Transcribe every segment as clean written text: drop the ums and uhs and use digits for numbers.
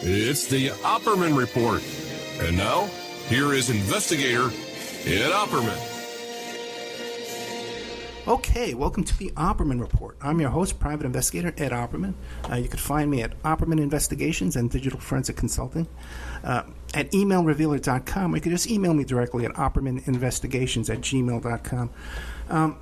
It's the Opperman Report. And now, here is investigator Ed Opperman. Okay, welcome to the Opperman Report. I'm your host, Private Investigator Ed Opperman. You can find me at Opperman Investigations and Digital Forensic Consulting at emailrevealer.com, or you can just email me directly at oppermaninvestigations@gmail.com.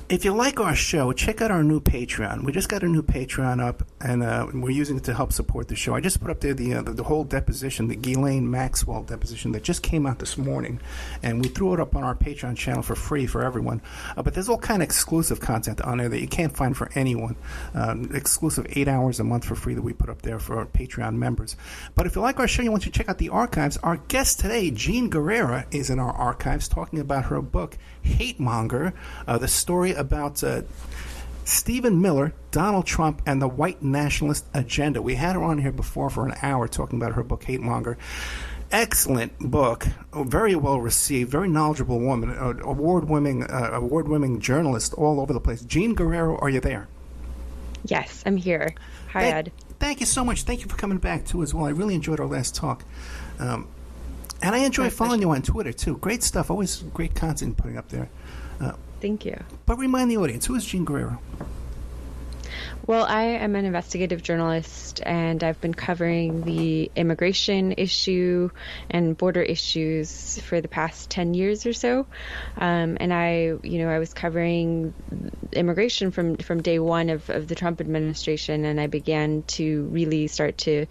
If you like our show, check out our new Patreon. We just got a new Patreon up, and we're using it to help support the show. I just put up there the whole deposition, the Ghislaine Maxwell deposition that just came out this morning, and we threw it up on our Patreon channel for free for everyone. But there's all kind of exclusive content on there that you can't find for anyone. Exclusive 8 hours a month for free that we put up there for our Patreon members. But if you like our show, you want to check out the archives. Our guest today, Jean Guerrera, is in our archives talking about her book, Hate Monger, the story about Stephen Miller, Donald Trump, and the white nationalist agenda. We had her on here before for an hour talking about her book, Hate Monger. Excellent book, very well received, very knowledgeable woman, award-winning journalist all over the place. Jean Guerrera, are you there? Yes, I'm here. Hi, Ed. Thank you so much. Thank you for coming back, too, as well. I really enjoyed our last talk. And I enjoy following you on Twitter, too. Great stuff. Always great content putting up there. Thank you. But remind the audience, who is Jean Guerrera? Well, I am an investigative journalist, and I've been covering the immigration issue and border issues for the past 10 years or so. And I was covering immigration from day one of the Trump administration, and I began to really start to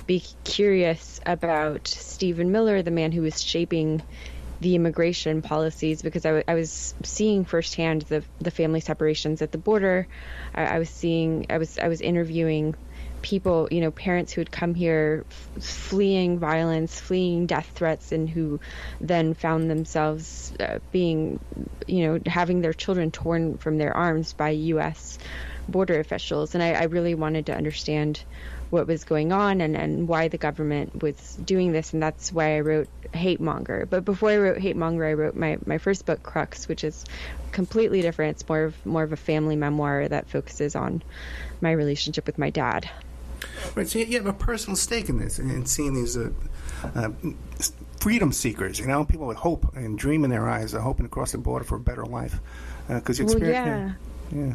be curious about Stephen Miller, the man who was shaping the immigration policies, because I was seeing firsthand the family separations at the border. I was interviewing people, parents who had come here fleeing violence, fleeing death threats, and who then found themselves being, having their children torn from their arms by U.S. border officials. And I really wanted to understand what was going on and why the government was doing this, and that's why I wrote Hate Monger. But before I wrote Hate Monger, I wrote my first book, Crux, which is completely different. It's more of a family memoir that focuses on my relationship with my dad. Right, so you have a personal stake in this, and seeing these freedom seekers, people with hope and dream in their eyes, hoping to cross the border for a better life. Because you experience, yeah.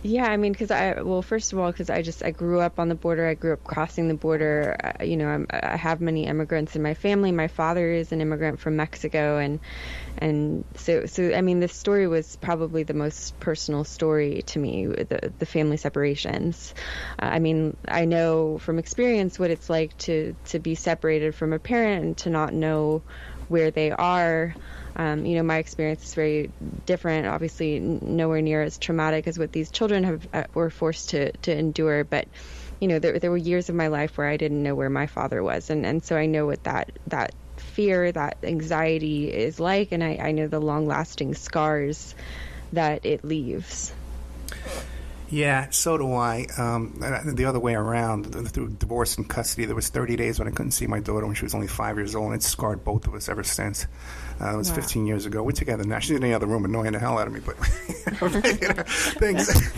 Yeah, I mean, first of all, because I grew up on the border. I grew up crossing the border. I have many immigrants in my family. My father is an immigrant from Mexico, and so I mean, this story was probably the most personal story to me, the family separations. I mean, I know from experience what it's like to be separated from a parent and to not know where they are. My experience is very different, obviously nowhere near as traumatic as what these children were forced to endure. But, there were years of my life where I didn't know where my father was. And so I know what that fear, that anxiety is like. And I know the long-lasting scars that it leaves. Yeah, so do I. The other way around, through divorce and custody, there was 30 days when I couldn't see my daughter when she was only 5 years old, and it's scarred both of us ever since. It was 15 years ago. We're together now. She's in the other room annoying the hell out of me, but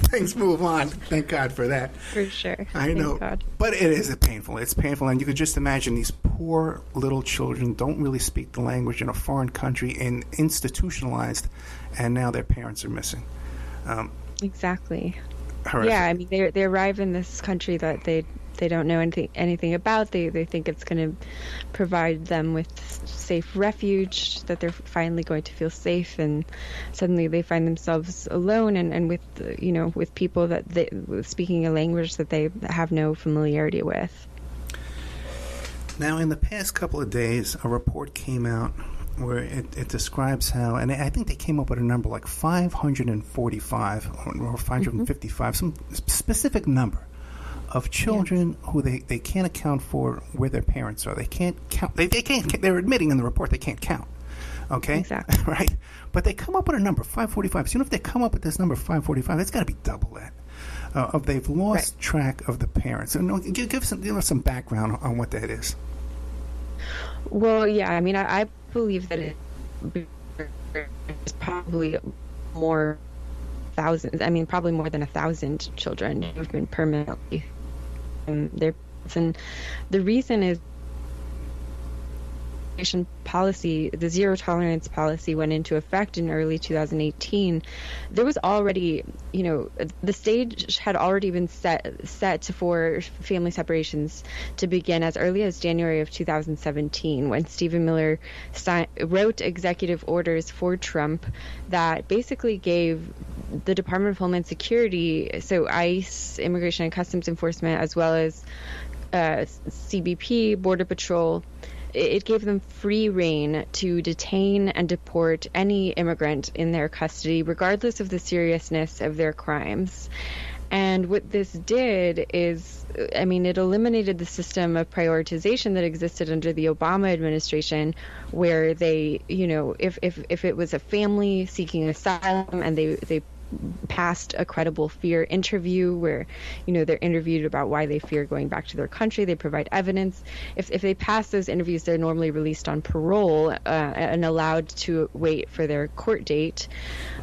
things move on. Thank God for that. For sure. I know. Thank God. But it is painful. It's painful, and you could just imagine these poor little children don't really speak the language in a foreign country and institutionalized, and now their parents are missing. Exactly. Horrific. Yeah, I mean, they arrive in this country that they don't know anything about. They think it's going to provide them with safe refuge, that they're finally going to feel safe, and suddenly they find themselves alone and with people speaking a language that they have no familiarity with. Now, in the past couple of days, a report came out where it describes how, and I think they came up with a number like 545 or 555, some specific number of children who they can't account for where their parents are. They can't count. They can't. They're admitting in the report they can't count. Okay, exactly. Right. But they come up with a number 545. So if they come up with this number 545, that's got to be double that. They've lost track of the parents. So give some background on what that is. Well, yeah, I mean, I believe that it's probably more thousands. I mean, probably more than 1,000 children who've been permanently their, and the reason is policy, the zero tolerance policy, went into effect in early 2018. There was already, the stage had already been set for family separations to begin as early as January of 2017, when Stephen Miller wrote executive orders for Trump that basically gave the Department of Homeland Security, so ICE, Immigration and Customs Enforcement, as well as CBP, Border Patrol, it gave them free rein to detain and deport any immigrant in their custody, regardless of the seriousness of their crimes. And what this did is, it eliminated the system of prioritization that existed under the Obama administration, where they, if it was a family seeking asylum and they passed a credible fear interview where, they're interviewed about why they fear going back to their country. They provide evidence. If they pass those interviews, they're normally released on parole and allowed to wait for their court date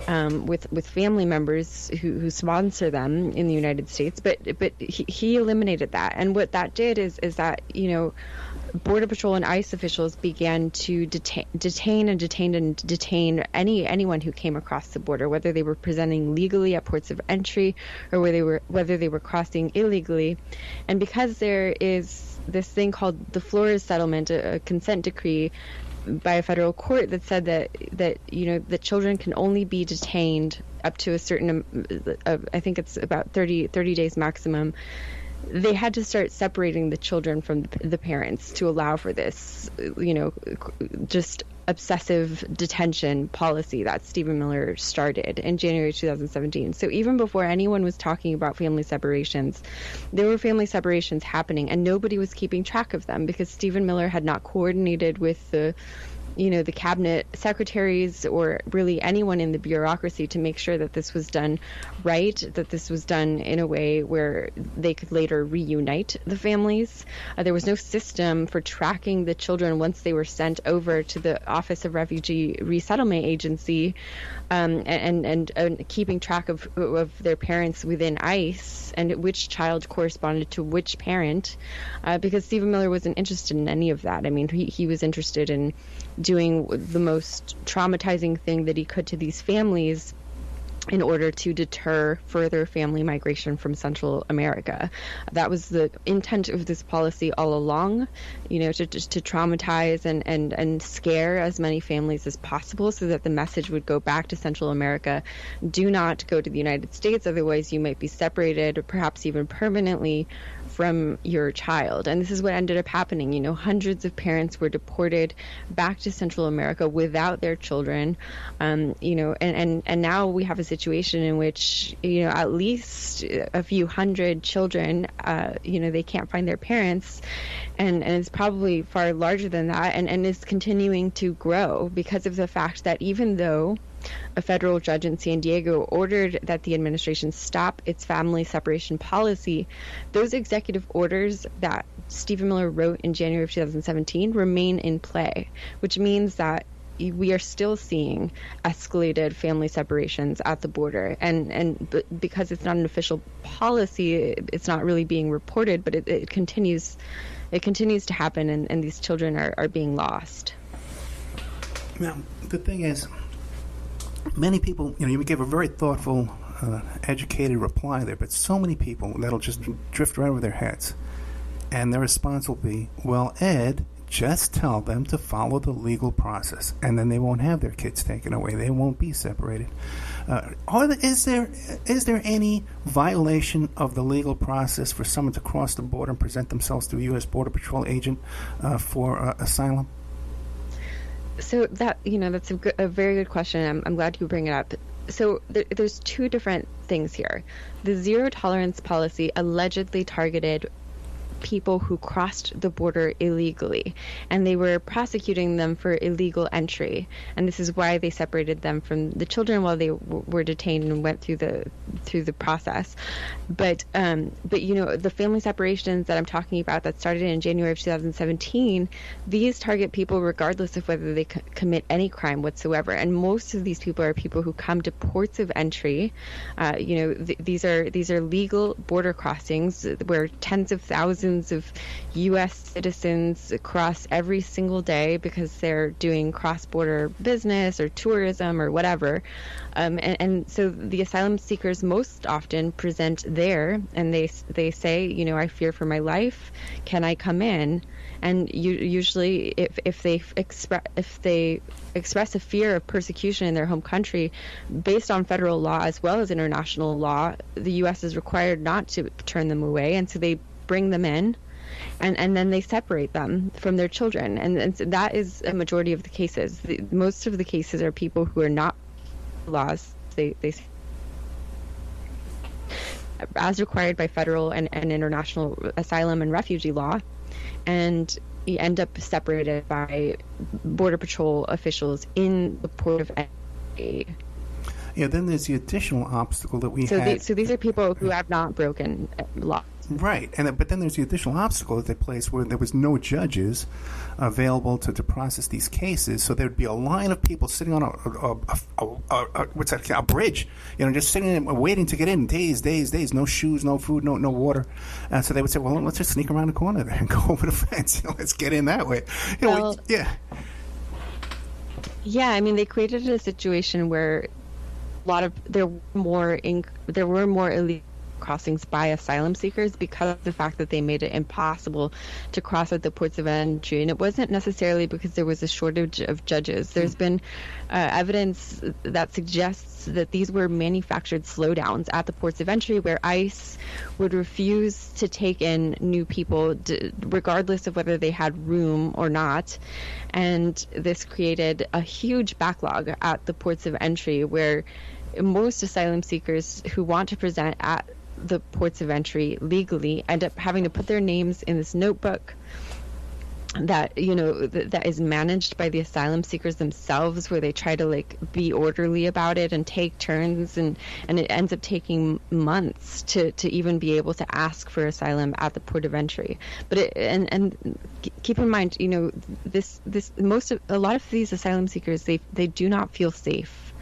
with family members who sponsor them in the United States. But he eliminated that. And what that did is that, Border Patrol and ICE officials began to detain anyone who came across the border, whether they were presenting legally at ports of entry or whether they were crossing illegally. And because there is this thing called the Flores settlement, a consent decree by a federal court that said that children can only be detained up to a certain, I think it's about 30 days maximum. They had to start separating the children from the parents to allow for this, just obsessive detention policy that Stephen Miller started in January 2017. So even before anyone was talking about family separations, there were family separations happening, and nobody was keeping track of them because Stephen Miller had not coordinated with the cabinet secretaries or really anyone in the bureaucracy to make sure that this was done right, that this was done in a way where they could later reunite the families. There was no system for tracking the children once they were sent over to the Office of Refugee Resettlement Agency, and keeping track of their parents within ICE and which child corresponded to which parent, because Stephen Miller wasn't interested in any of that. He was interested in doing the most traumatizing thing that he could to these families in order to deter further family migration from Central America. That was the intent of this policy all along, to traumatize and scare as many families as possible so that the message would go back to Central America. Do not go to the United States, otherwise you might be separated or perhaps even permanently from your child. And this is what ended up happening. Hundreds of parents were deported back to Central America without their children. And now we have a situation in which, at least a few hundred children, they can't find their parents. And it's probably far larger than that, and is continuing to grow because of the fact that even though a federal judge in San Diego ordered that the administration stop its family separation policy, those executive orders that Stephen Miller wrote in January of 2017 remain in play, which means that we are still seeing escalated family separations at the border. And because it's not an official policy, it's not really being reported, but it continues to happen, and these children are being lost. Now, the thing is, many people, you give a very thoughtful, educated reply there, but so many people that'll just drift right over their heads. And their response will be, well, Ed, just tell them to follow the legal process, and then they won't have their kids taken away. They won't be separated. Is there any violation of the legal process for someone to cross the border and present themselves to a U.S. Border Patrol agent for asylum? So that's a very good question. I'm glad you bring it up. So there's two different things here. The zero tolerance policy allegedly targeted people who crossed the border illegally, and they were prosecuting them for illegal entry. And this is why they separated them from the children while they were detained and went through the process. But the family separations that I'm talking about that started in January of 2017, these target people regardless of whether they commit any crime whatsoever. And most of these people are people who come to ports of entry. These are legal border crossings where tens of thousands of U.S. citizens cross every single day because they're doing cross-border business or tourism or whatever. And so the asylum seekers most often present there, and they say, I fear for my life. Can I come in? And usually, if they express a fear of persecution in their home country, based on federal law as well as international law, the U.S. is required not to turn them away, and so they bring them in, and then they separate them from their children, and so that is a majority of the cases. Most of the cases are people who are not laws. They as required by federal and international asylum and refugee law, and you end up separated by Border Patrol officials in the port of entry. Yeah, then there's the additional obstacle that we had. So these are people who have not broken law. Right, but then there's the additional obstacle that they placed where there was no judges available to process these cases. So there would be a line of people sitting on a bridge, just sitting in, waiting to get in, days, no shoes, no food, no water. So they would say, well, let's just sneak around the corner there and go over the fence. Let's get in that way. Yeah, I mean, they created a situation where there were more illegal crossings by asylum seekers because of the fact that they made it impossible to cross at the ports of entry. And it wasn't necessarily because there was a shortage of judges. There's been evidence that suggests that these were manufactured slowdowns at the ports of entry where ICE would refuse to take in new people regardless of whether they had room or not. And this created a huge backlog at the ports of entry where most asylum seekers who want to present at the ports of entry legally end up having to put their names in this notebook that that is managed by the asylum seekers themselves, where they try to be orderly about it and take turns, and it ends up taking months to even be able to ask for asylum at the port of entry. But and keep in mind, a lot of these asylum seekers, they do not feel safe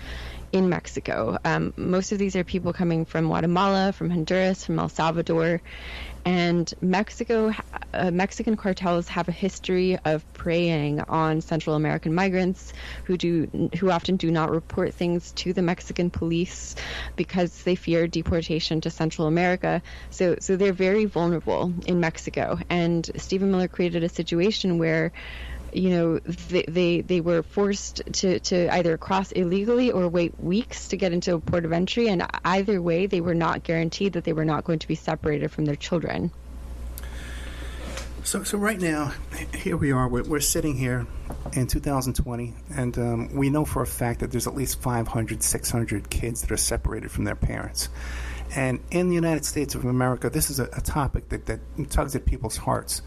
in Mexico. Most of these are people coming from Guatemala, from Honduras, from El Salvador, and Mexican cartels have a history of preying on Central American migrants who often do not report things to the Mexican police because they fear deportation to Central America. So they're very vulnerable in Mexico. And Stephen Miller created a situation where they were forced to either cross illegally or wait weeks to get into a port of entry, and either way they were not guaranteed that they were not going to be separated from their children. So right now, here we are. We're sitting here in 2020, and we know for a fact that there's at least 500, 600 kids that are separated from their parents. And in the United States of America, this is a topic that tugs at people's hearts.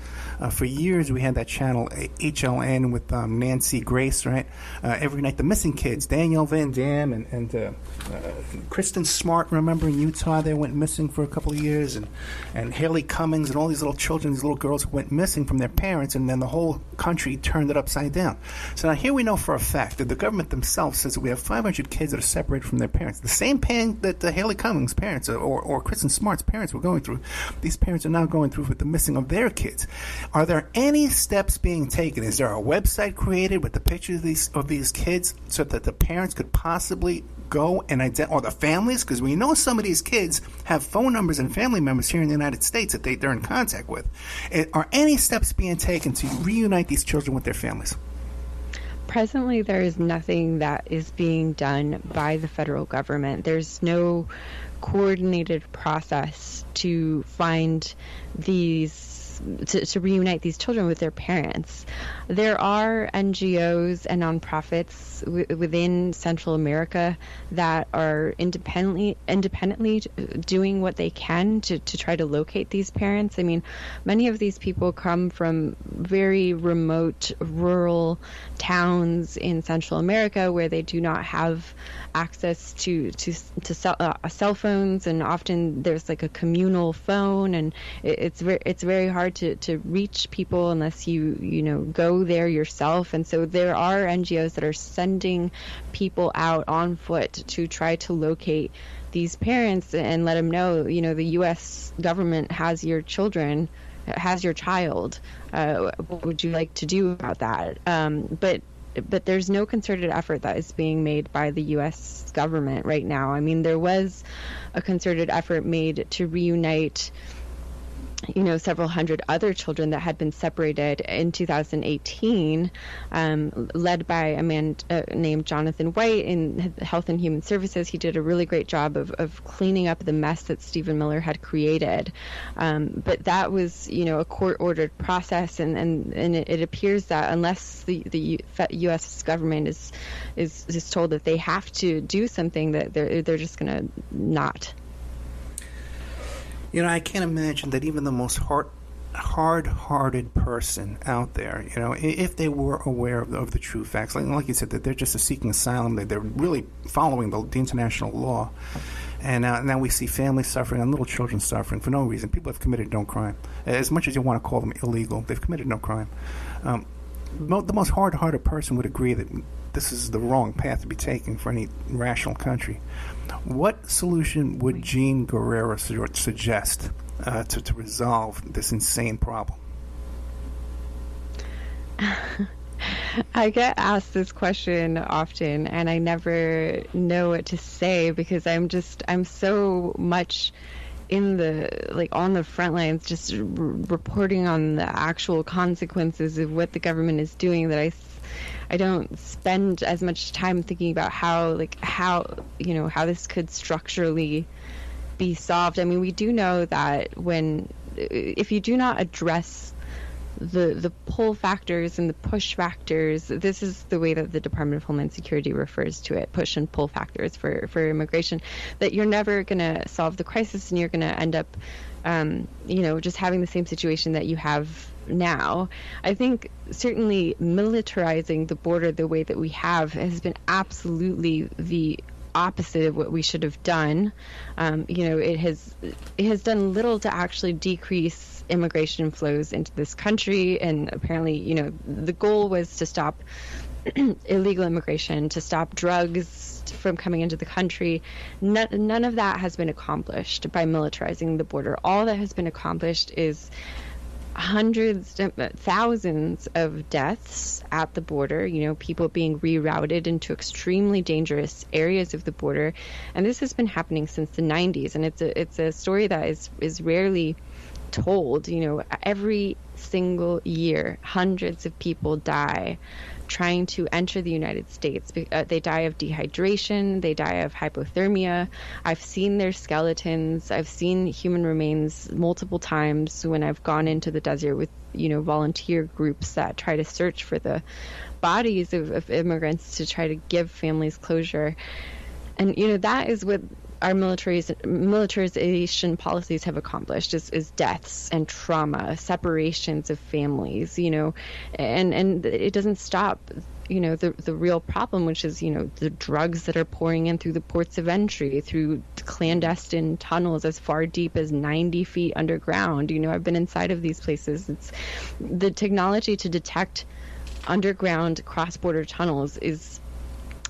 For years, we had that channel HLN with Nancy Grace, right? Every night, the missing kids, Danielle Van Dam and Kristen Smart, remember in Utah, they went missing for a couple of years, and Haley Cummings and all these little children, these little girls who went missing from their parents, and then the whole country turned it upside down. So now here we know for a fact that the government themselves says that we have 500 kids that are separated from their parents. The same pain that the Haley Cummings parents or Kristen Smart's parents were going through, these parents are now going through with the missing of their kids. Are there any steps being taken? Is there a website created with the pictures of these kids so that the parents could possibly go and or the families? Because we know some of these kids have phone numbers and family members here in the United States that they're in contact with. Are any steps being taken to reunite these children with their families? Presently, there is nothing that is being done by the federal government. There's no coordinated process to find these to reunite these children with their parents. There are NGOs and nonprofits within Central America that are independently doing what they can to try to locate these parents. I mean, many of these people come from very remote rural towns in Central America where they do not have access to cell phones, and often there's like a communal phone, and it's very hard to reach people unless you go there yourself. And so there are NGOs that are sending people out on foot to try to locate these parents and let them know, the U.S. government has your children, has your child. What would you like to do about that? But there's no concerted effort that is being made by the U.S. government right now. I mean, there was a concerted effort made to reunite several hundred other children that had been separated in 2018, led by a man named Jonathan White in Health and Human Services. He did a really great job of cleaning up the mess that Stephen Miller had created. But that was, a court-ordered process, and it appears that unless the U.S. government is told that they have to do something, that they're just going to not. I can't imagine that even the most hard-hearted person out there, if they were aware of the true facts, like you said, that they're just seeking asylum, that they're really following the international law, and now we see families suffering and little children suffering for no reason. People have committed no crime. As much as you want to call them illegal, they've committed no crime. The most hard-hearted person would agree that this is the wrong path to be taken for any rational country. What solution would Jean Guerrero suggest to resolve this insane problem? I get asked this question often, and I never know what to say because I'm so much on the front lines, just reporting on the actual consequences of what the government is doing, that I don't spend as much time thinking about how this could structurally be solved. I mean, we do know that if you do not address the pull factors and the push factors, this is the way that the Department of Homeland Security refers to it, push and pull factors for immigration, that you're never going to solve the crisis, and you're going to end up just having the same situation that you have now. I think certainly militarizing the border the way that we have has been absolutely the opposite of what we should have done. It has done little to actually decrease immigration flows into this country, and apparently, the goal was to stop illegal immigration, to stop drugs from coming into the country. None of that has been accomplished by militarizing the border. All that has been accomplished is thousands of deaths at the border, people being rerouted into extremely dangerous areas of the border. And this has been happening since the 90s. And it's a story that is rarely told. Every single year, hundreds of people die trying to enter the United States. They die of dehydration, they die of hypothermia. I've seen their skeletons. I've seen human remains multiple times when I've gone into the desert with, volunteer groups that try to search for the bodies of immigrants to try to give families closure. And, that is what our militarization policies have accomplished, is deaths and trauma, separations of families, and it doesn't stop, the real problem, which is, the drugs that are pouring in through the ports of entry, through clandestine tunnels as far deep as 90 feet underground. I've been inside of these places. It's the technology to detect underground cross-border tunnels is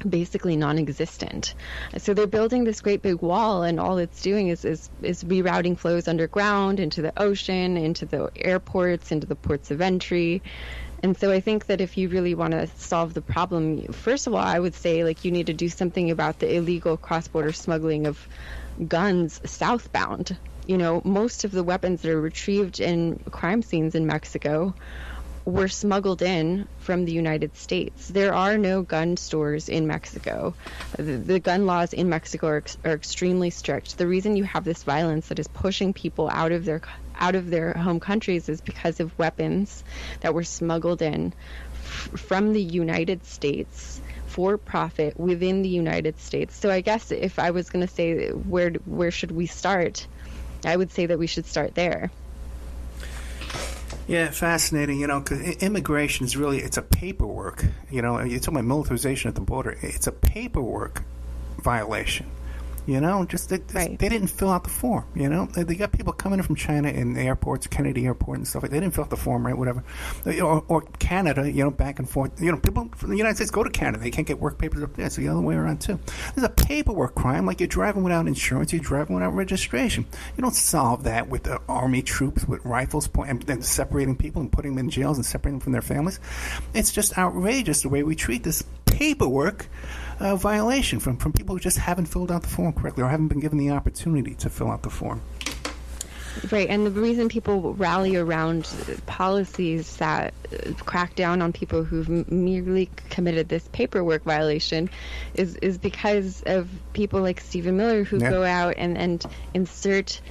basically non-existent. So they're building this great big wall, and all it's doing is rerouting flows underground into the ocean, into the airports, into the ports of entry. And so I think that if you really want to solve the problem, first of all, I would say you need to do something about the illegal cross-border smuggling of guns southbound. Most of the weapons that are retrieved in crime scenes in Mexico were smuggled in from the United States. There are no gun stores in Mexico. The gun laws in Mexico are extremely strict. The reason you have this violence that is pushing people out of their out of their home countries is because of weapons that were smuggled in from the United States for profit within the United States. So I guess if I was going to say where should we start, I would say that we should start there. Yeah, fascinating, because immigration is really, it's a paperwork. You're talking about militarization at the border. It's a paperwork violation. Just they didn't fill out the form. They got people coming in from China in the airports, Kennedy Airport and stuff like that. They didn't fill out the form, right? Whatever. Or Canada, back and forth. People from the United States go to Canada. They can't get work papers up there. It's the other way around too. There's a paperwork crime, like you're driving without insurance, you're driving without registration. You don't solve that with the army troops with rifles and separating people and putting them in jails and separating them from their families. It's just outrageous the way we treat this paperwork violation from people who just haven't filled out the form correctly or haven't been given the opportunity to fill out the form. Right, and the reason people rally around policies that crack down on people who've merely committed this paperwork violation is because of people like Stephen Miller who go out and insert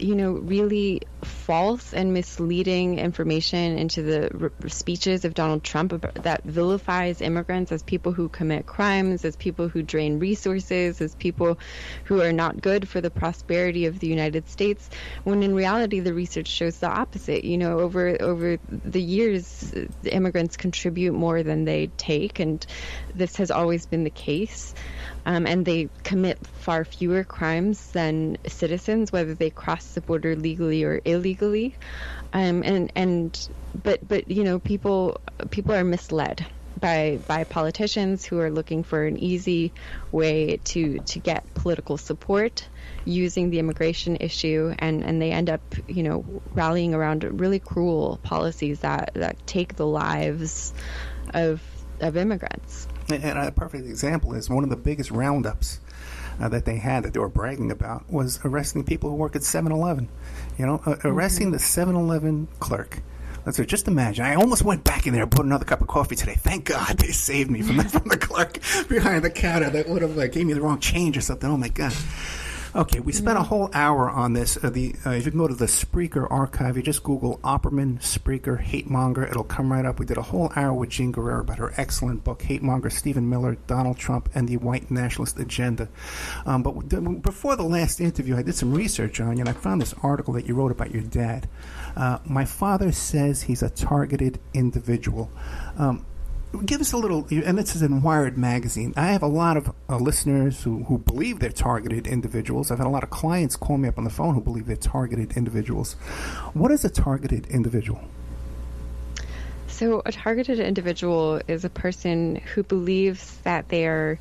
really false and misleading information into the speeches of Donald Trump that vilifies immigrants as people who commit crimes, as people who drain resources, as people who are not good for the prosperity of the United States, when in reality the research shows the opposite. Over the years, the immigrants contribute more than they take, and this has always been the case. And they commit far fewer crimes than citizens, whether they cross the border legally or illegally. But people are misled by politicians who are looking for an easy way to get political support using the immigration issue, and they end up rallying around really cruel policies that take the lives of immigrants. And a perfect example is one of the biggest roundups that they had that they were bragging about was arresting people who work at 7-Eleven. Arresting the 7-Eleven clerk. So just imagine. I almost went back in there and put another cup of coffee today. Thank God they saved me from the clerk behind the counter that would have gave me the wrong change or something. Oh my God. Okay, we spent a whole hour on this. If you can go to the Spreaker archive, you just Google Opperman, Spreaker, Hate Monger. It'll come right up. We did a whole hour with Jean Guerrero about her excellent book, Hate Monger, Stephen Miller, Donald Trump, and the White Nationalist Agenda. But before the last interview, I did some research on you, and I found this article that you wrote about your dad. My father says he's a targeted individual. Give us a little, and this is in Wired magazine. I have a lot of listeners who believe they're targeted individuals. I've had a lot of clients call me up on the phone who believe they're targeted individuals. What is a targeted individual? So a targeted individual is a person who believes that they are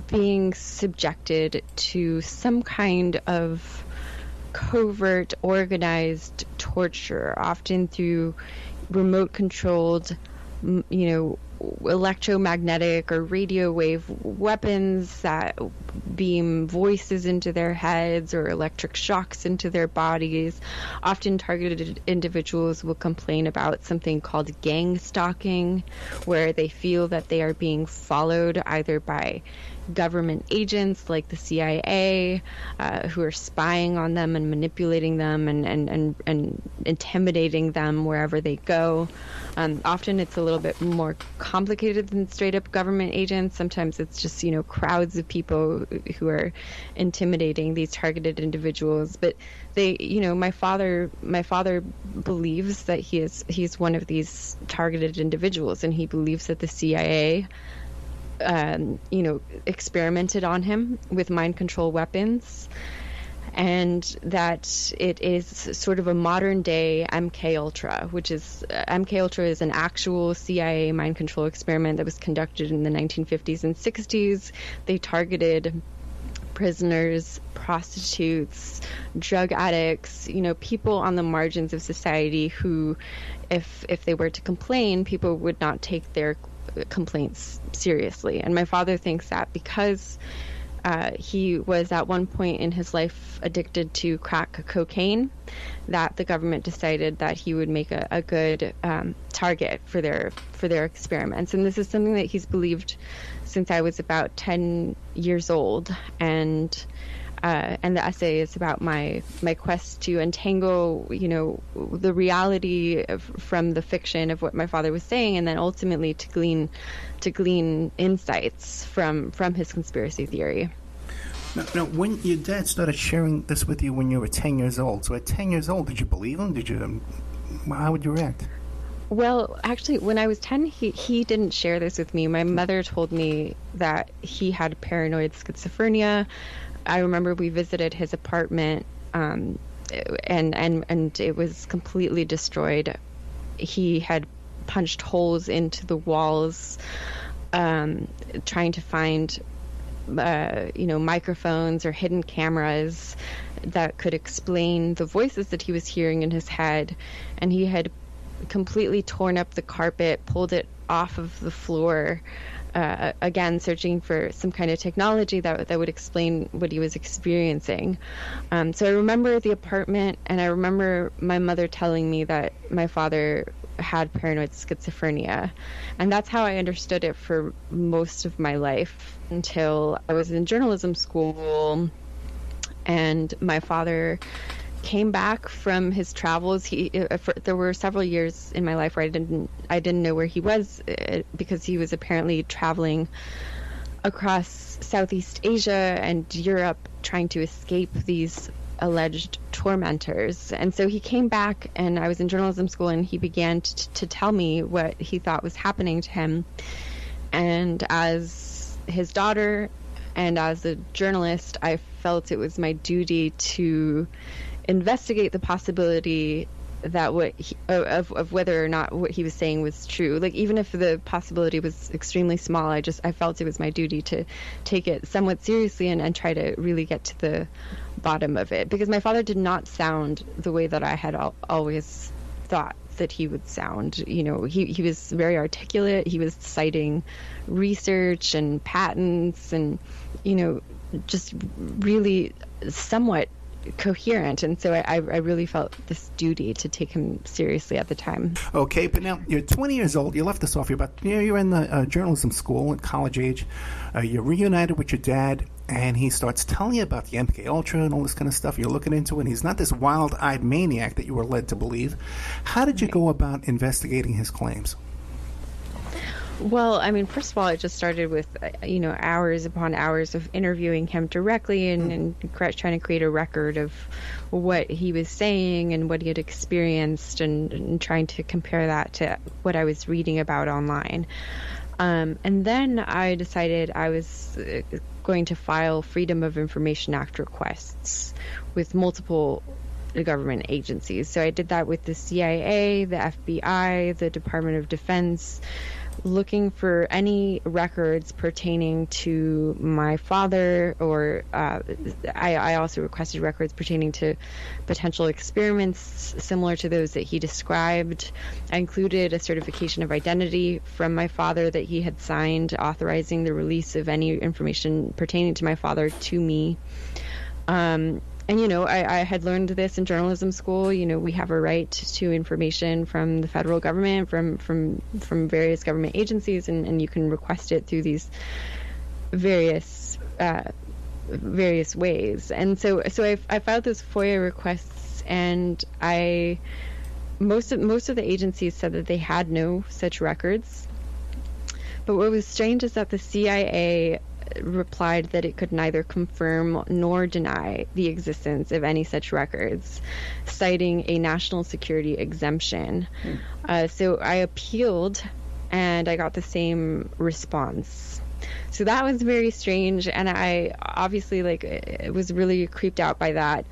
being subjected to some kind of covert, organized torture, often through remote-controlled electromagnetic or radio wave weapons that beam voices into their heads or electric shocks into their bodies. Often targeted individuals will complain about something called gang stalking, where they feel that they are being followed either by government agents like the CIA, who are spying on them and manipulating them and intimidating them wherever they go. Often it's a little bit more complicated than straight up government agents. Sometimes it's just, crowds of people who are intimidating these targeted individuals. But they, my father believes that he's one of these targeted individuals, and he believes that the CIA experimented on him with mind control weapons, and that it is sort of a modern day MK Ultra, which is MK Ultra is an actual CIA mind control experiment that was conducted in the 1950s and 60s. They targeted prisoners, prostitutes, drug addicts, people on the margins of society who, if they were to complain, people would not take their complaints seriously. And my father thinks that because he was at one point in his life addicted to crack cocaine, that the government decided that he would make a good target for their experiments. And this is something that he's believed since I was about 10 years old. And And the essay is about my quest to untangle, the reality from the fiction of what my father was saying, and then ultimately to glean insights from his conspiracy theory. Now, when your dad started sharing this with you when you were 10 years old, so at 10 years old, did you believe him? How would you react? Well, actually, when I was 10, he didn't share this with me. My mother told me that he had paranoid schizophrenia. I remember we visited his apartment, and it was completely destroyed. He had punched holes into the walls, trying to find, microphones or hidden cameras that could explain the voices that he was hearing in his head. And he had completely torn up the carpet, pulled it off of the floor, again, searching for some kind of technology that would explain what he was experiencing. So I remember the apartment, and I remember my mother telling me that my father had paranoid schizophrenia. And that's how I understood it for most of my life until I was in journalism school, and my father came back from his travels. There were several years in my life where I didn't know where he was, because he was apparently traveling across Southeast Asia and Europe trying to escape these alleged tormentors. And so he came back, and I was in journalism school, and he began to tell me what he thought was happening to him. And as his daughter and as a journalist, I felt it was my duty to investigate the possibility that of whether or not what he was saying was true. Like, even if the possibility was extremely small, I felt it was my duty to take it somewhat seriously and try to really get to the bottom of it, because my father did not sound the way that I had always thought that he would sound. He was very articulate. He was citing research and patents and, just really somewhat coherent. And so I really felt this duty to take him seriously at the time. Okay, but now you're 20 years old. You left us off. You're in the journalism school at college age. You're reunited with your dad, and he starts telling you about the MK Ultra and all this kind of stuff. You're looking into it, and he's not this wild-eyed maniac that you were led to believe. How did you go about investigating his claims? Well, I mean, first of all, it just started with, hours upon hours of interviewing him directly and trying to create a record of what he was saying and what he had experienced, and trying to compare that to what I was reading about online. And then I decided I was going to file Freedom of Information Act requests with multiple government agencies. So I did that with the CIA, the FBI, the Department of Defense, looking for any records pertaining to my father, or I also requested records pertaining to potential experiments similar to those that he described. I included a certification of identity from my father that he had signed, authorizing the release of any information pertaining to my father to me. And, I had learned this in journalism school. We have a right to information from the federal government, from various government agencies, and you can request it through these various ways. And so I filed those FOIA requests, and most of the agencies said that they had no such records. But what was strange is that the CIA replied that it could neither confirm nor deny the existence of any such records, citing a national security exemption. So I appealed, and I got the same response. So that was very strange, and I obviously was really creeped out by that.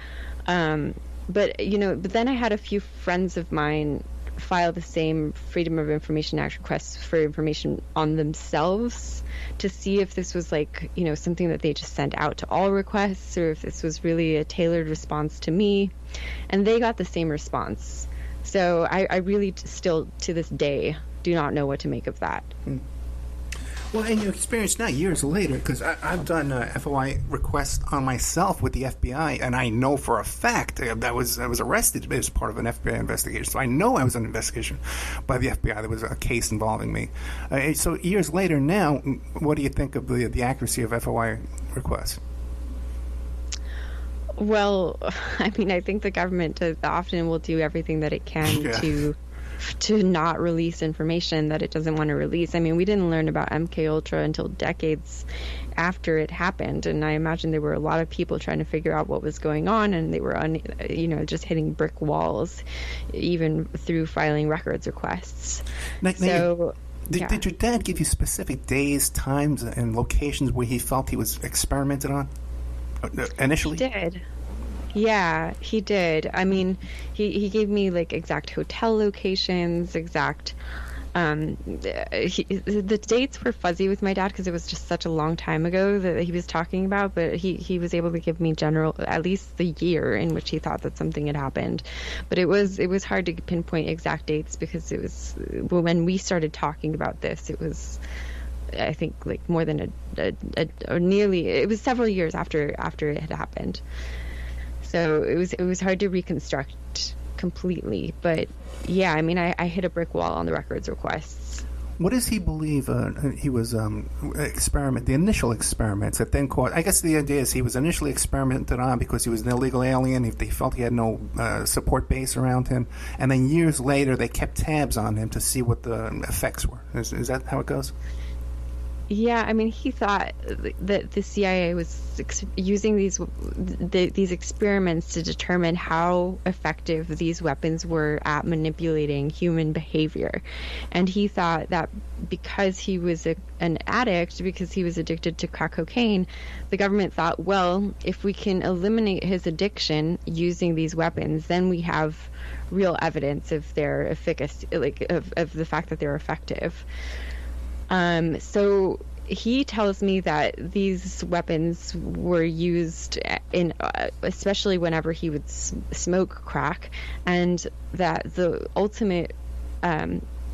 But then I had a few friends of mine file the same Freedom of Information Act requests for information on themselves to see if this was something that they just sent out to all requests, or if this was really a tailored response to me. And they got the same response. So I really still, to this day, do not know what to make of that. Well, in your experience now, years later, because I've done FOI requests on myself with the FBI, and I know for a fact that I was arrested as part of an FBI investigation. So I know I was under investigation by the FBI. There was a case involving me. So years later now, what do you think of the accuracy of FOI requests? Well, I mean, I think the government often will do everything that it can to not release information that it doesn't want to release. I mean, we didn't learn about MK Ultra until decades after it happened, and I imagine there were a lot of people trying to figure out what was going on, and they were just hitting brick walls, even through filing records requests. Did your dad give you specific days, times, and locations where he felt he was experimented on initially? He did. Yeah, he did. I mean, he gave me like exact hotel locations, exact. The dates were fuzzy with my dad because it was just such a long time ago that he was talking about, but he was able to give me general, at least the year in which he thought that something had happened. But it was hard to pinpoint exact dates because it was when we started talking about this, it was, I think, like more than it was several years after it had happened. So it was hard to reconstruct completely, but yeah, I mean, I hit a brick wall on the records requests. What does he believe he was the initial experiments that then caused? I guess the idea is he was initially experimented on because he was an illegal alien. If they felt he had no support base around him, and then years later they kept tabs on him to see what the effects were. Is that how it goes? Yeah, I mean, he thought that the CIA was using these experiments to determine how effective these weapons were at manipulating human behavior. And he thought that because he was an addict, because he was addicted to crack cocaine, the government thought, well, if we can eliminate his addiction using these weapons, then we have real evidence of their efficacy, like of the fact that they're effective. So he tells me that these weapons were used in, especially whenever he would smoke crack, and that the ultimate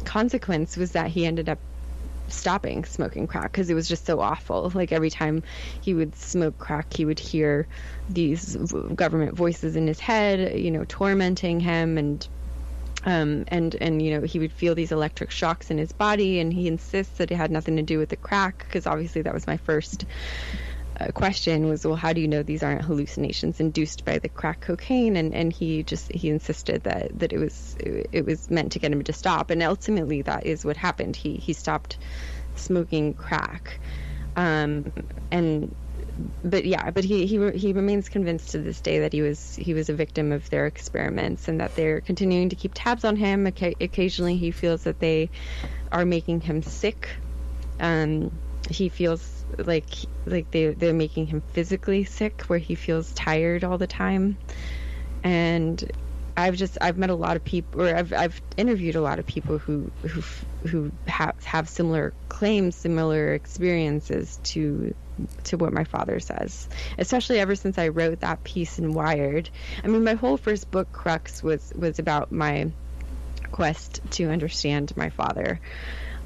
consequence was that he ended up stopping smoking crack because it was just so awful. Like every time he would smoke crack, he would hear these government voices in his head, tormenting him, and he would feel these electric shocks in his body, and he insists that it had nothing to do with the crack, because obviously that was my first question was, well, how do you know these aren't hallucinations induced by the crack cocaine? And he insisted that it was meant to get him to stop, and ultimately that is what happened. He stopped smoking crack, But he remains convinced to this day that he was a victim of their experiments, and that they're continuing to keep tabs on him. Occasionally he feels that they are making him sick. He feels like they're making him physically sick, where he feels tired all the time. And I've met a lot of people, or I've interviewed a lot of people who have similar claims, similar experiences to what my father says, especially ever since I wrote that piece in Wired. I mean, my whole first book, Crux, was about my quest to understand my father.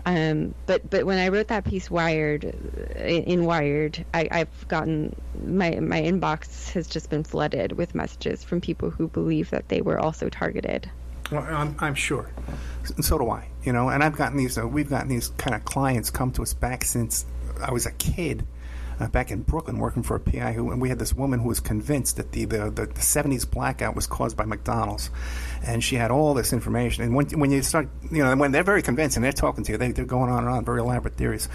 But when I wrote that piece, in Wired, I've gotten my inbox has just been flooded with messages from people who believe that they were also targeted. Well, I'm sure, and so do I. And I've gotten these. We've gotten these kind of clients come to us back since I was a kid. Back in Brooklyn, working for a PI, and we had this woman who was convinced that the 70s blackout was caused by McDonald's, and she had all this information. And when you start, when they're very convincing, they're talking to you, they're going on and on, very elaborate theories.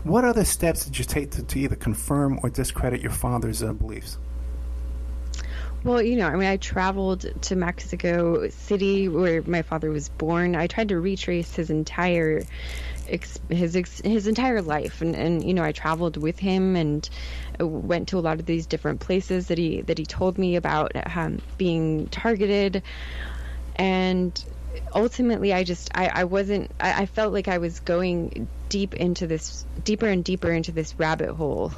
What other steps did you take to either confirm or discredit your father's beliefs? Well, I traveled to Mexico City, where my father was born. I tried to retrace his entire life, and I traveled with him and went to a lot of these different places that he told me about being targeted. And ultimately I felt like I was going deeper and deeper into this rabbit hole,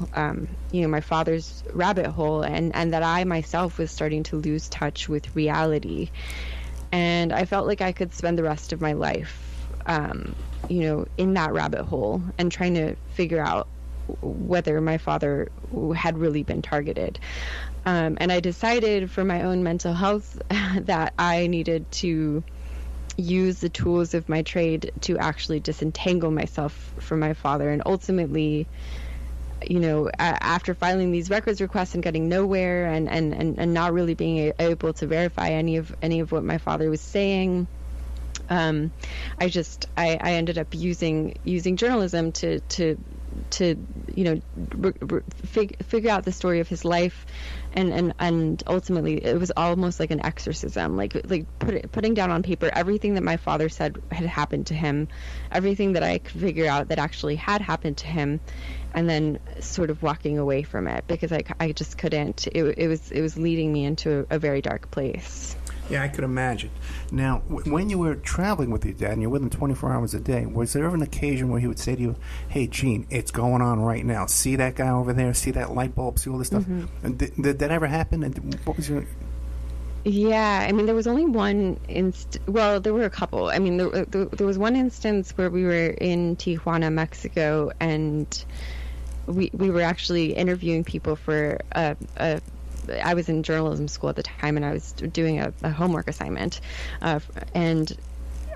my father's rabbit hole, and that I myself was starting to lose touch with reality. And I felt like I could spend the rest of my life in that rabbit hole and trying to figure out whether my father had really been targeted. And I decided for my own mental health that I needed to use the tools of my trade to actually disentangle myself from my father. And ultimately, after filing these records requests and getting nowhere, and not really being able to verify any of what my father was saying, I ended up using journalism to figure out the story of his life, and ultimately it was almost like an exorcism, like putting down on paper everything that my father said had happened to him, everything that I could figure out that actually had happened to him, and then sort of walking away from it because I just couldn't. It was leading me into a very dark place. Yeah, I could imagine. Now, when you were traveling with your dad and you're with him 24 hours a day, was there ever an occasion where he would say to you, "Hey, Gene, it's going on right now. See that guy over there? See that light bulb? See all this stuff?" Mm-hmm. Did that ever happen? And what was your... Yeah, I mean, there was only one well, there were a couple. I mean, there was one instance where we were in Tijuana, Mexico, and we were actually interviewing people for I was in journalism school at the time, and I was doing a homework assignment, and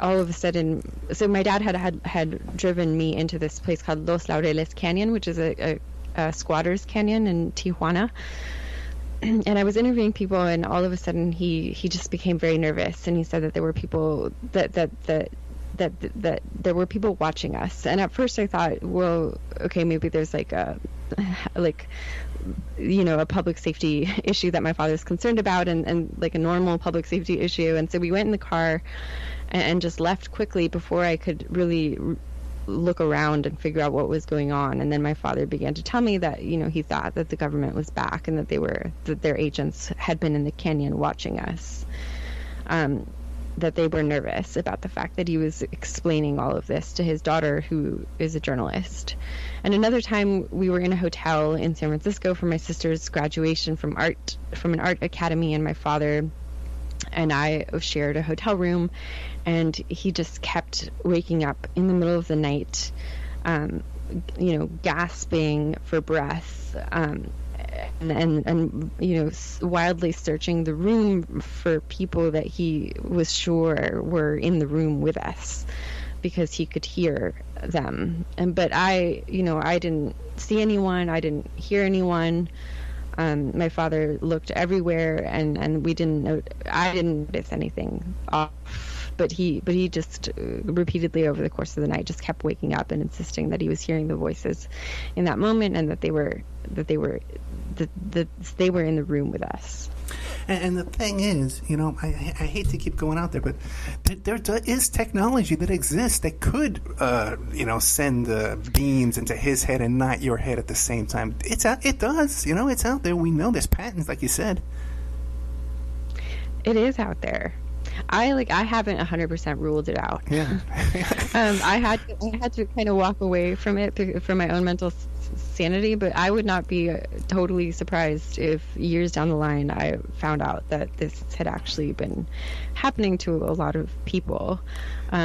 all of a sudden, so my dad had driven me into this place called Los Laureles Canyon, which is a squatters canyon in Tijuana, and I was interviewing people, and all of a sudden he just became very nervous, and he said that there were people that there were people watching us. And at first I thought, well, okay, maybe there's a public safety issue that my father's concerned about, and like a normal public safety issue. And so we went in the car and just left quickly before I could really look around and figure out what was going on. And then my father began to tell me that, he thought that the government was back and that their agents had been in the canyon watching us. That they were nervous about the fact that he was explaining all of this to his daughter, who is a journalist. And another time we were in a hotel in San Francisco for my sister's graduation from an art academy, and my father and I shared a hotel room, and he just kept waking up in the middle of the night, gasping for breath, and wildly searching the room for people that he was sure were in the room with us, because he could hear them. But I didn't see anyone, I didn't hear anyone. My father looked everywhere, and I didn't notice anything off. But he just repeatedly over the course of the night just kept waking up and insisting that he was hearing the voices in that moment, and that they were in the room with us. And the thing is, I hate to keep going out there, but there is technology that exists that could, send beams into his head and not your head at the same time. It does. It's out there. We know there's patents, like you said. It is out there. I haven't 100% ruled it out. Yeah. I had to kind of walk away from it for my own mental sanity, but I would not be totally surprised if years down the line I found out that this had actually been happening to a lot of people,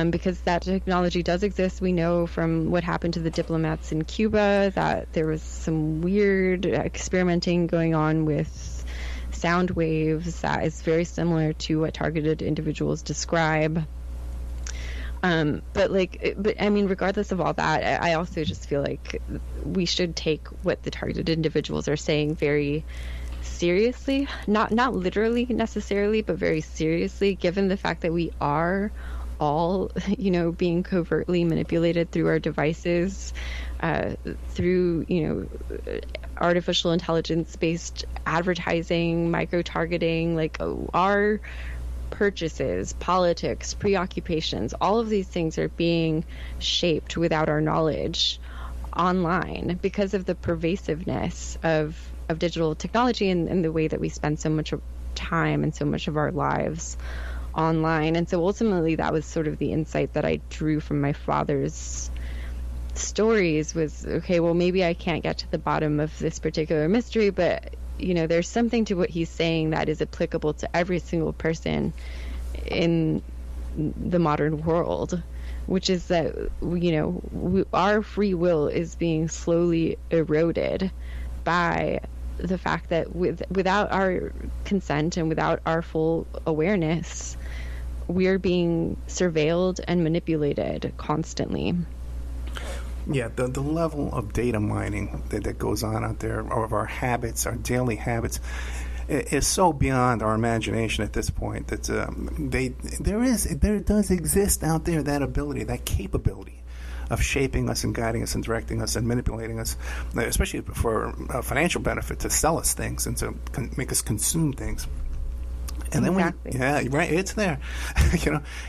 because that technology does exist. We know from what happened to the diplomats in Cuba that there was some weird experimenting going on with sound waves that is very similar to what targeted individuals describe. But I mean, regardless of all that, I also just feel like we should take what the targeted individuals are saying very seriously, not literally necessarily, but very seriously, given the fact that we are all, being covertly manipulated through our devices, through, artificial intelligence-based advertising, micro-targeting, like our purchases, politics, preoccupations, all of these things are being shaped without our knowledge online because of the pervasiveness of digital technology and the way that we spend so much time and so much of our lives online. And so ultimately that was sort of the insight that I drew from my father's stories was, okay, well, maybe I can't get to the bottom of this particular mystery, but there's something to what he's saying that is applicable to every single person in the modern world, which is that our free will is being slowly eroded by the fact that without our consent and without our full awareness, we're being surveilled and manipulated constantly. Yeah, the level of data mining that goes on out there, of our habits, our daily habits, is so beyond our imagination at this point that there does exist out there that ability, that capability of shaping us and guiding us and directing us and manipulating us, especially for financial benefit, to sell us things and to make us consume things. And then right, it's there,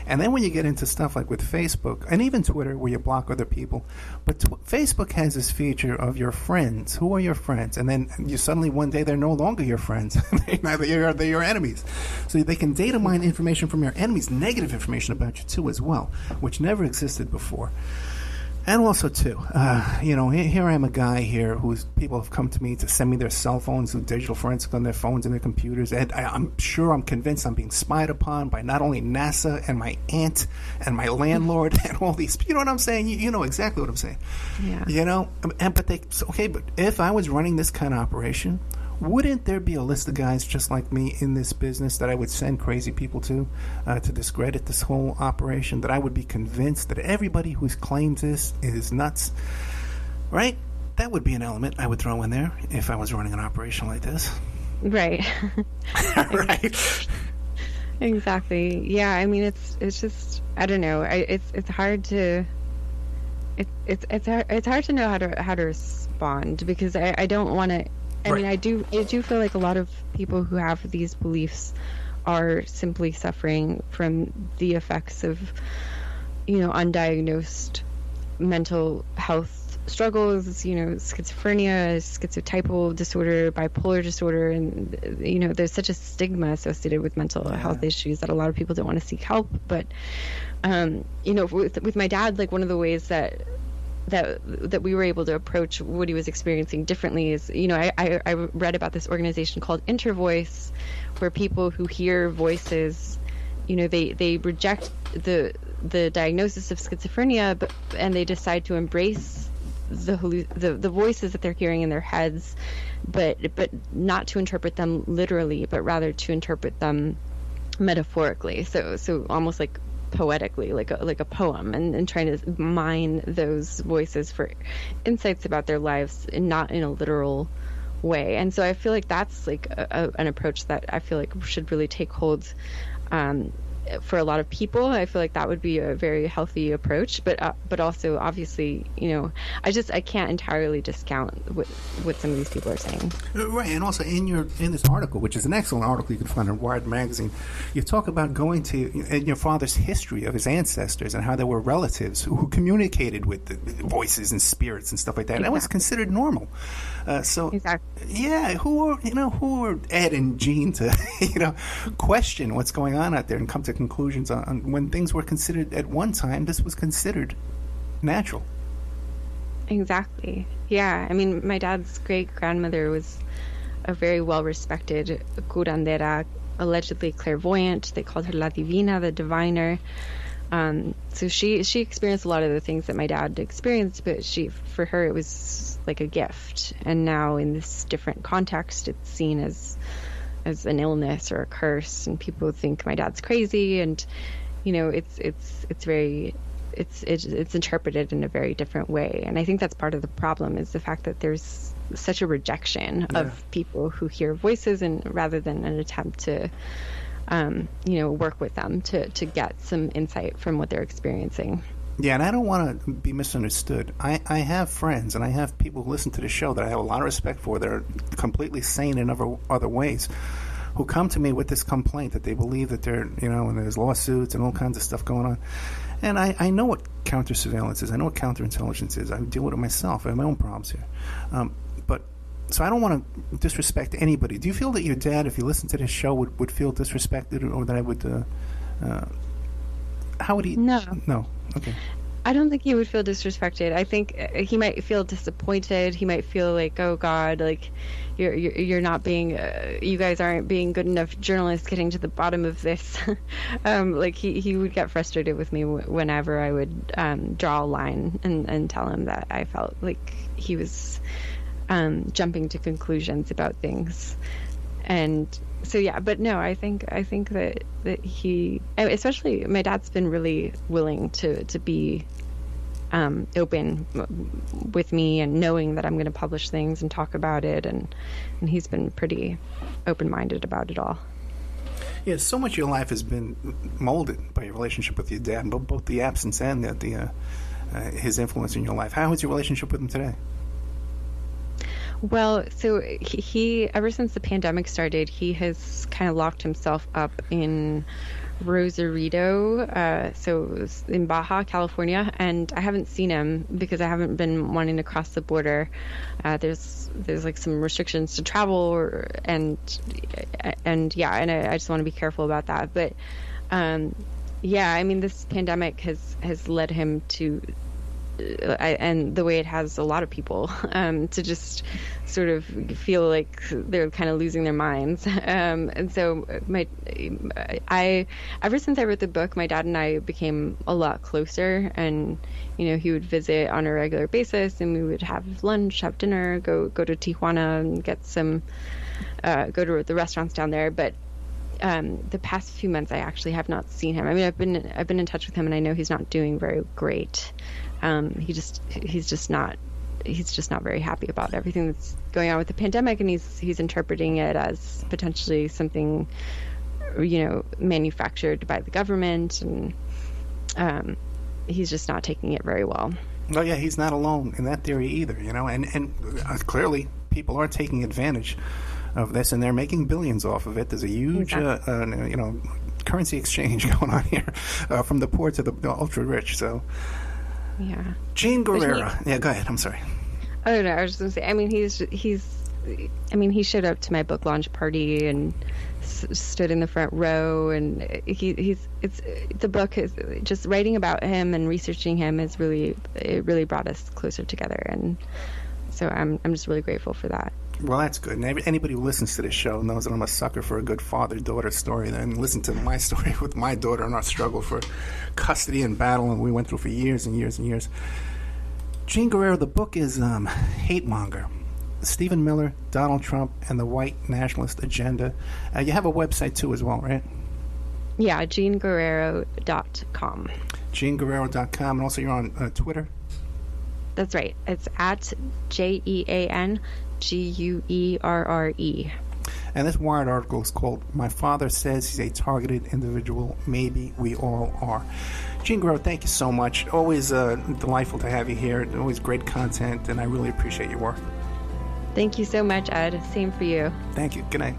And then when you get into stuff like with Facebook and even Twitter, where you block other people, but Facebook has this feature of your friends. Who are your friends? And then you suddenly one day they're no longer your friends. They're your enemies. So they can data mine information from your enemies, negative information about you too as well, which never existed before. And also, too, here I am, a guy here who's people have come to me to send me their cell phones, do digital forensics on their phones and their computers. And I'm convinced I'm being spied upon by not only NASA and my aunt and my landlord and all these. You know what I'm saying? You know exactly what I'm saying. Yeah. But if I was running this kind of operation, wouldn't there be a list of guys just like me in this business that I would send crazy people to discredit this whole operation, that I would be convinced that everybody who claims this is nuts, right? That would be an element I would throw in there if I was running an operation like this. Right. Right. Exactly. Yeah, I mean, it's just, I don't know. It's hard to... It's hard to know how to respond, because I don't want to... I mean, I do feel like a lot of people who have these beliefs are simply suffering from the effects of, undiagnosed mental health struggles, schizophrenia, schizotypal disorder, bipolar disorder, and, there's such a stigma associated with mental health issues that a lot of people don't want to seek help. But, with my dad, like, one of the ways that we were able to approach what he was experiencing differently is, I read about this organization called Intervoice, where people who hear voices, they reject the diagnosis of schizophrenia, and they decide to embrace the voices that they're hearing in their heads, but not to interpret them literally, but rather to interpret them metaphorically. So almost like poetically, like a poem, and trying to mine those voices for insights about their lives, and not in a literal way. And so I feel like that's like an approach that I feel like should really take hold for a lot of people. I feel like that would be a very healthy approach, but also obviously, I can't entirely discount what some of these people are saying. Right, and also in this article, which is an excellent article you can find on Wired magazine, you talk about going to your father's history of his ancestors and how there were relatives who communicated with the voices and spirits and stuff like that. Exactly. That was considered normal. Yeah, who are Ed and Gene to question what's going on out there and come to conclusions on when things were considered at one time, this was considered natural. Exactly. Yeah, I mean, my dad's great grandmother was a very well respected curandera, allegedly clairvoyant. They called her La Divina, the diviner. So she experienced a lot of the things that my dad experienced, but for her it was like a gift. And now in this different context, it's seen as an illness or a curse, and people think my dad's crazy, and it's interpreted in a very different way. And I think that's part of the problem, is the fact that there's such a rejection of people who hear voices, and rather than an attempt to work with them to get some insight from what they're experiencing. Yeah, and I don't want to be misunderstood. I have friends, and I have people who listen to the show that I have a lot of respect for, that are completely sane in other ways, who come to me with this complaint that they believe that they're, and there's lawsuits and all kinds of stuff going on. And I know what counter-surveillance is. I know what counterintelligence is. I deal with it myself. I have my own problems here. So I don't want to disrespect anybody. Do you feel that your dad, if you listen to this show, would feel disrespected, or that I would... how would he... No. Okay. I don't think he would feel disrespected. I think he might feel disappointed. He might feel like, oh God, like you're not being, you guys aren't being good enough journalists getting to the bottom of this. Like he would get frustrated with me whenever I would draw a line and tell him that I felt like he was jumping to conclusions about things. And so yeah, but no, I think that he, especially my dad's been really willing to be open with me and knowing that I'm going to publish things and talk about it. And he's been pretty open-minded about it all. Yeah, so much of your life has been molded by your relationship with your dad, both the absence and his influence in your life. How is your relationship with him today? Well, so he ever since the pandemic started, he has kind of locked himself up in Rosarito, so in Baja, California, and I haven't seen him because I haven't been wanting to cross the border. There's like some restrictions to travel, and I just want to be careful about that. But yeah, I mean, this pandemic has led him to. And the way it has a lot of people to just sort of feel like they're kind of losing their minds. And so ever since I wrote the book, my dad and I became a lot closer, and, he would visit on a regular basis, and we would have lunch, have dinner, go to Tijuana and get some, go to the restaurants down there. But the past few months, I actually have not seen him. I mean, I've been in touch with him, and I know he's not doing very great. He's just not very happy about everything that's going on with the pandemic, and he's interpreting it as potentially something, manufactured by the government, and he's just not taking it very well. Oh yeah, he's not alone in that theory either, and clearly people are taking advantage of this, and they're making billions off of it. There's a huge, currency exchange going on here, from the poor to the ultra rich. So. Yeah. Gene Guerrero. Yeah, go ahead. I'm sorry. Oh no, I was just going to say. I mean, he showed up to my book launch party and stood in the front row, and the book is just writing about him and researching him it really brought us closer together, and so I'm just really grateful for that. Well, that's good. And anybody who listens to this show knows that I'm a sucker for a good father-daughter story. Then listen to my story with my daughter and our struggle for custody and battle, and we went through for years and years and years. Gene Guerrero, the book is Hate Monger, Stephen Miller, Donald Trump, and the White Nationalist Agenda. You have a website, too, as well, right? Yeah, GeneGuerrero.com. GeneGuerrero.com, and also you're on Twitter? That's right. It's at JeanGuerre. And this Wired article is called "My Father Says He's a Targeted Individual. Maybe We All Are." Gene Guerrero, thank you so much. Always delightful to have you here. Always great content, and I really appreciate your work. Thank you so much, Ed. Same for you. Thank you. Good night.